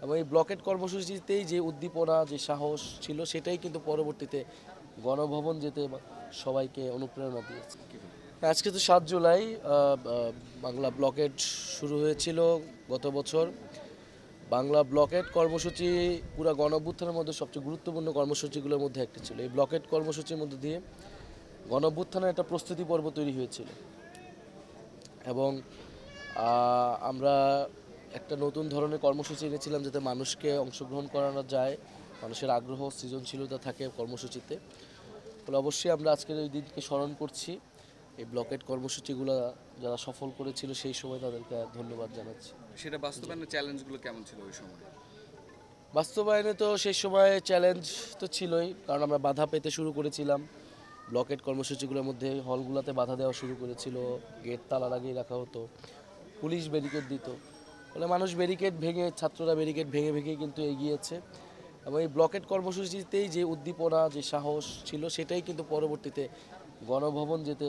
এবং এই ব্লকেট কর্মসূচিতেই যে উদ্দীপনা যে সাহস ছিল সেটাই কিন্তু পরবর্তীতে গণভবন যেতে সবাইকে অনুপ্রেরণা দিয়েছে। আজকে তো 7 জুলাই, বাংলা ব্লকেট শুরু হয়েছিল গত বছর। বাংলা ব্লকেট কর্মসূচি পুরো গণঅভ্যুত্থানের মধ্যে সবচেয়ে গুরুত্বপূর্ণ কর্মসূচিগুলোর মধ্যে একটা ছিল। এই ব্লকেট কর্মসূচির মধ্যে দিয়ে গণঅভ্যুত্থানের একটা প্রস্তুতি পর্ব তৈরি হয়েছিল এবং আমরা একটা নতুন ধরনের কর্মসূচি এনেছিলাম যাতে মানুষকে অংশগ্রহণ করানো যায়, মানুষের আগ্রহ সৃজনশীলতা থাকে কর্মসূচিতে। ফলে অবশ্যই আমরা আজকের এই দিনকে স্মরণ করছি। এই ব্লকেট কর্মসূচিগুলো যারা সফল করেছিল সেই সময় তাদেরকে ধন্যবাদ জানাচ্ছি। সেটা বাস্তবায়নের চ্যালেঞ্জগুলো কেমন ছিল ওই সময়? বাস্তবায়নে তো সেই সময় চ্যালেঞ্জ তো ছিলই, কারণ আমরা বাধা পেতে শুরু করেছিলাম। ব্লকেট কর্মসূচিগুলোর মধ্যে হলগুলোতে বাধা দেওয়া শুরু করেছিল, গেট তালা লাগিয়ে রাখা হতো, পুলিশ ব্যারিকেড দিত। ফলে মানুষ ব্যারিকেড ভেঙে, ছাত্ররা ব্যারিকেড ভেঙে ভেঙে কিন্তু এগিয়েছে এবং এই ব্লকেট কর্মসূচিতেই যে উদ্দীপনা যে সাহস ছিল সেটাই কিন্তু পরবর্তীতে গণভবন যেতে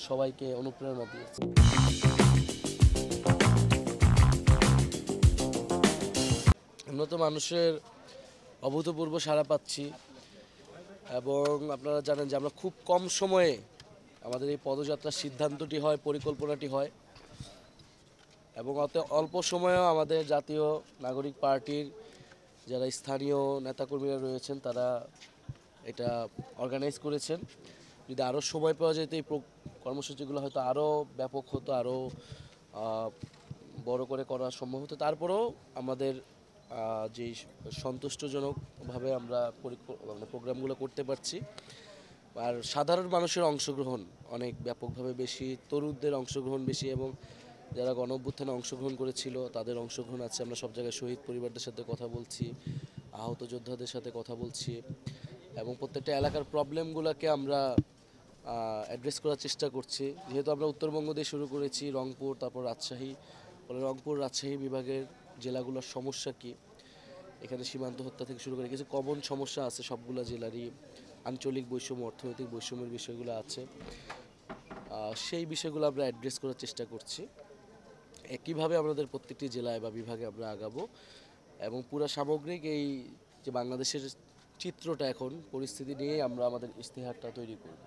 সবাইকে অনুপ্রেরণা দিয়েছে। আমরা তো মানুষের অভূতপূর্ব সাড়া পাচ্ছি এবং আপনারা জানেন যে আমরা খুব কম সময়ে আমাদের এই পদযাত্রার সিদ্ধান্তটি হয়, পরিকল্পনাটি হয় এবং অত অল্প সময়েও আমাদের জাতীয় নাগরিক পার্টির যারা স্থানীয় নেতাকর্মীরা রয়েছেন তারা এটা অর্গানাইজ করেছেন। যদি আরও সময় পাওয়া যেত এই কর্মসূচিগুলো হয়তো আরও ব্যাপক হতো, আরও বড় করে করা সম্ভব হতো। তারপরেও আমাদের যে সন্তুষ্টজনকভাবে আমরা মানে প্রোগ্রামগুলো করতে পারছি। আর সাধারণ মানুষের অংশগ্রহণ অনেক ব্যাপকভাবে বেশি, তরুণদের অংশগ্রহণ বেশি এবং যারা গণঅভ্যুত্থানে অংশগ্রহণ করেছিল তাদের অংশগ্রহণ আছে। আমরা সব জায়গায় শহীদ পরিবারদের সাথে কথা বলছি, আহত যোদ্ধাদের সাথে কথা বলছি এবং প্রত্যেকটা এলাকার প্রবলেমগুলোকে আমরা অ্যাড্রেস করার চেষ্টা করছি। যেহেতু আমরা উত্তরবঙ্গ দিয়ে শুরু করেছি, রংপুর, তারপর রাজশাহী, ফলে রংপুর রাজশাহী বিভাগের জেলাগুলোর সমস্যা কী, এখানে সীমান্ত হত্যা থেকে শুরু করে কিছু কমন সমস্যা আছে সবগুলো জেলারই, আঞ্চলিক বৈষম্য, অর্থনৈতিক বৈষম্যের বিষয়গুলো আছে, সেই বিষয়গুলো আমরা অ্যাড্রেস করার চেষ্টা করছি। একইভাবে আমাদের প্রত্যেকটি জেলায় বা বিভাগে আমরা আগাবো এবং পুরো সামগ্রিক এই যে বাংলাদেশের চিত্রটা এখন পরিস্থিতি নিয়েই আমরা আমাদের ইশতেহারটা তৈরি করব।